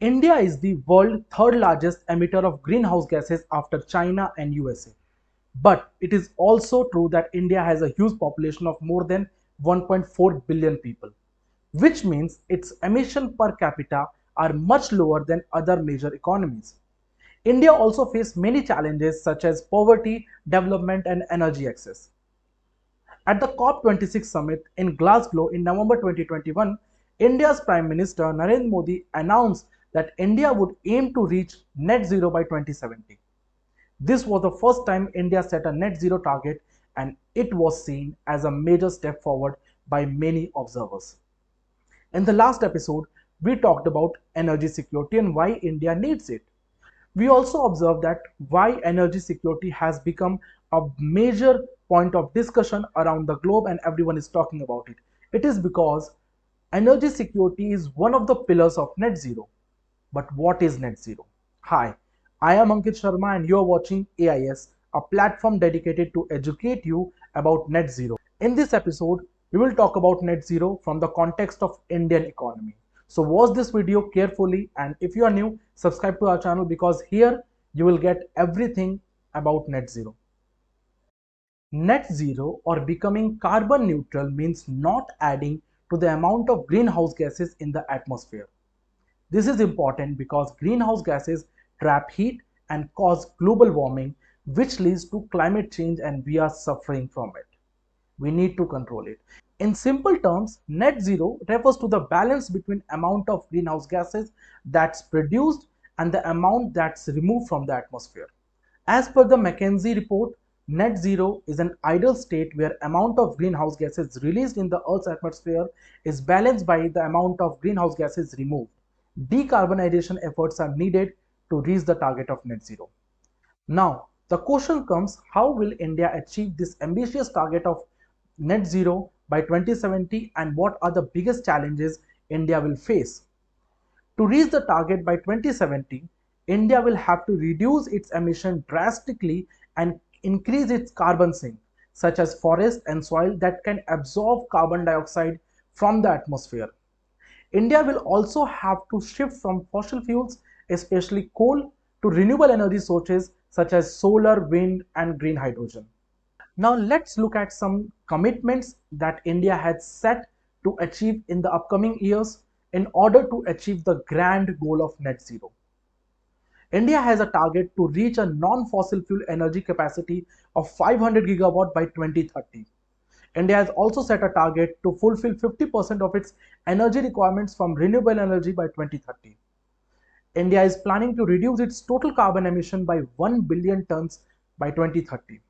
India is the world's third largest emitter of greenhouse gases after China and USA. But it is also true that India has a huge population of more than 1.4 billion people, which means its emission per capita are much lower than other major economies. India also faces many challenges such as poverty, development, and energy access. At the COP26 summit in Glasgow in November 2021, India's Prime Minister Narendra Modi announced that India would aim to reach net zero by 2070. This was the first time India set a net zero target, and it was seen as a major step forward by many observers. In the last episode, we talked about energy security and why India needs it. We also observed that why energy security has become a major point of discussion around the globe and everyone is talking about it. It is because energy security is one of the pillars of net zero. But what is net zero? Hi, I am Ankit Sharma and you are watching AIS, a platform dedicated to educate you about net zero. In this episode, we will talk about net zero from the context of Indian economy. So watch this video carefully, and if you are new, subscribe to our channel because here you will get everything about net zero. Net zero or becoming carbon neutral means not adding to the amount of greenhouse gases in the atmosphere. This is important because greenhouse gases trap heat and cause global warming, which leads to climate change, and we are suffering from it. We need to control it. In simple terms, net zero refers to the balance between amount of greenhouse gases that's produced and the amount that's removed from the atmosphere. As per the McKinsey report, net zero is an ideal state where amount of greenhouse gases released in the Earth's atmosphere is balanced by the amount of greenhouse gases removed. Decarbonization efforts are needed to reach the target of net zero. Now, the question comes, how will India achieve this ambitious target of net zero by 2070 and what are the biggest challenges India will face? To reach the target by 2070, India will have to reduce its emission drastically and increase its carbon sink, such as forest and soil that can absorb carbon dioxide from the atmosphere. India will also have to shift from fossil fuels, especially coal, to renewable energy sources such as solar, wind, and green hydrogen. Now let's look at some commitments that India has set to achieve in the upcoming years in order to achieve the grand goal of net zero. India has a target to reach a non-fossil fuel energy capacity of 500 gigawatt by 2030. India has also set a target to fulfill 50% of its energy requirements from renewable energy by 2030. India is planning to reduce its total carbon emission by 1 billion tons by 2030.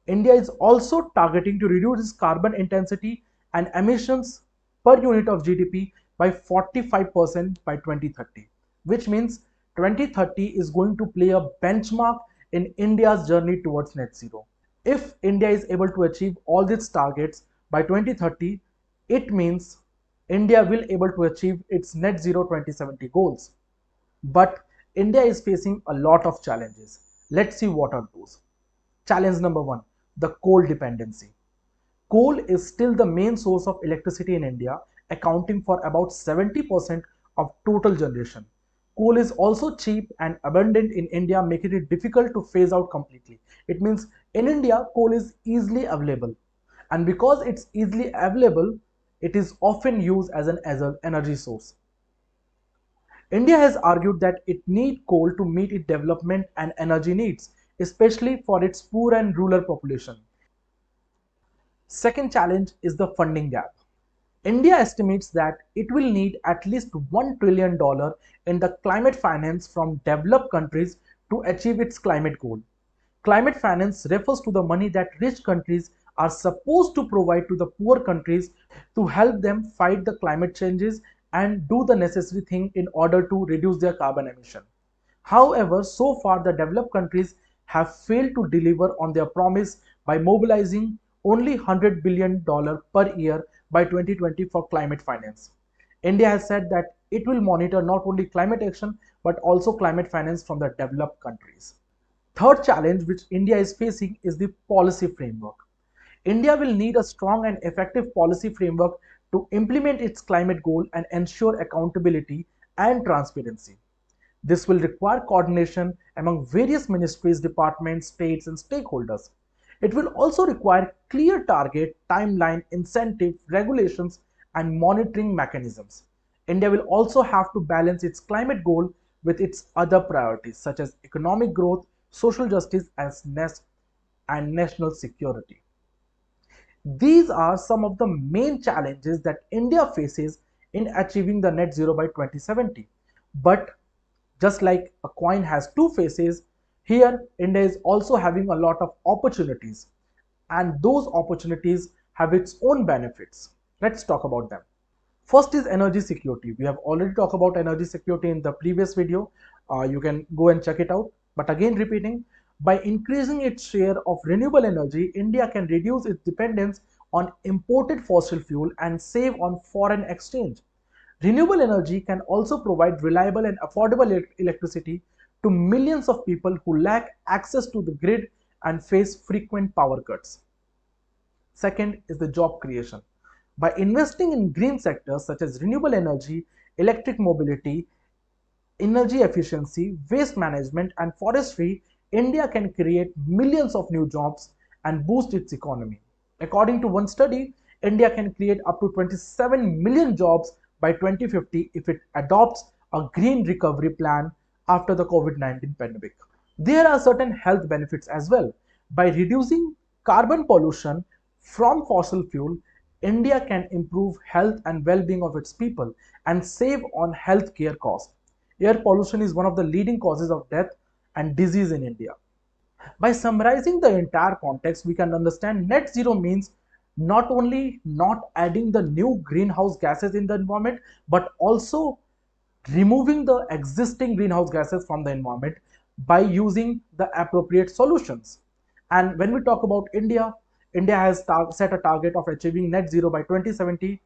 India is also targeting to reduce its carbon intensity and emissions per unit of GDP by 45% by 2030, which means 2030 is going to play a benchmark in India's journey towards net zero. If India is able to achieve all these targets by 2030, it means India will able to achieve its net zero 2070 goals. But India is facing a lot of challenges. Let's see what are those. Challenge number one, the coal dependency. Coal is still the main source of electricity in India, accounting for about 70% of total generation. Coal is also cheap and abundant in India, making it difficult to phase out completely. It means in India, coal is easily available. And because it's easily available, it is often used as an energy source. India has argued that it needs coal to meet its development and energy needs, especially for its poor and rural population. Second challenge is the funding gap. India estimates that it will need at least $1 trillion in the climate finance from developed countries to achieve its climate goal. Climate finance refers to the money that rich countries are supposed to provide to the poor countries to help them fight the climate changes and do the necessary thing in order to reduce their carbon emission. However, so far the developed countries have failed to deliver on their promise by mobilizing only $100 billion per year by 2020 for climate finance. India has said that it will monitor not only climate action but also climate finance from the developed countries. Third challenge which India is facing is the policy framework. India will need a strong and effective policy framework to implement its climate goal and ensure accountability and transparency. This will require coordination among various ministries, departments, states, and stakeholders. It will also require clear target, timeline, incentive, regulations, and monitoring mechanisms. India will also have to balance its climate goal with its other priorities such as economic growth, social justice, and national security. These are some of the main challenges that India faces in achieving the net zero by 2070. But just like a coin has two faces, here India is also having a lot of opportunities, and those opportunities have its own benefits. Let's talk about them. First is energy security. We have already talked about energy security in the previous video. You can go and check it out. But again, repeating, by increasing its share of renewable energy, India can reduce its dependence on imported fossil fuel and save on foreign exchange. Renewable energy can also provide reliable and affordable electricity to millions of people who lack access to the grid and face frequent power cuts. Second is the job creation. By investing in green sectors such as renewable energy, electric mobility, energy efficiency, waste management, and forestry, India can create millions of new jobs and boost its economy. According to one study, India can create up to 27 million jobs by 2050 if it adopts a green recovery plan after the COVID-19 pandemic. There are certain health benefits as well. By reducing carbon pollution from fossil fuel, India can improve health and well-being of its people and save on healthcare costs. Air pollution is one of the leading causes of death and disease in India. By summarizing the entire context, we can understand net zero means not only not adding the new greenhouse gases in the environment, but also removing the existing greenhouse gases from the environment by using the appropriate solutions. And when we talk about India, India has set a target of achieving net zero by 2070,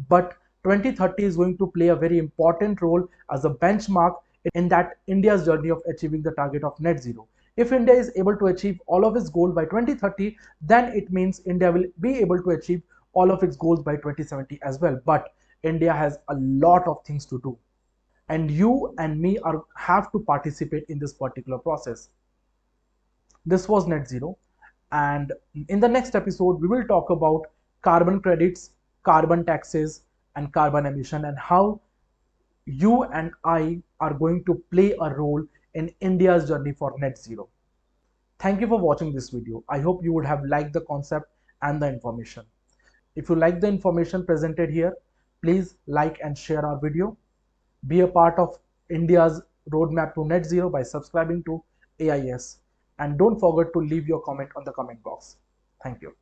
but 2030 is going to play a very important role as a benchmark in that India's journey of achieving the target of net zero. If India is able to achieve all of its goals by 2030, then it means India will be able to achieve all of its goals by 2070 as well. But India has a lot of things to do, and you and me have to participate in this particular process. This was net zero, and in the next episode we will talk about carbon credits, carbon taxes, and carbon emission, and how you and I are going to play a role in India's journey for net zero. Thank you for watching this video. I hope you would have liked the concept and the information. If you like the information presented here, please like and share our video. Be a part of India's roadmap to net zero by subscribing to AIS. And don't forget to leave your comment on the comment box. Thank you.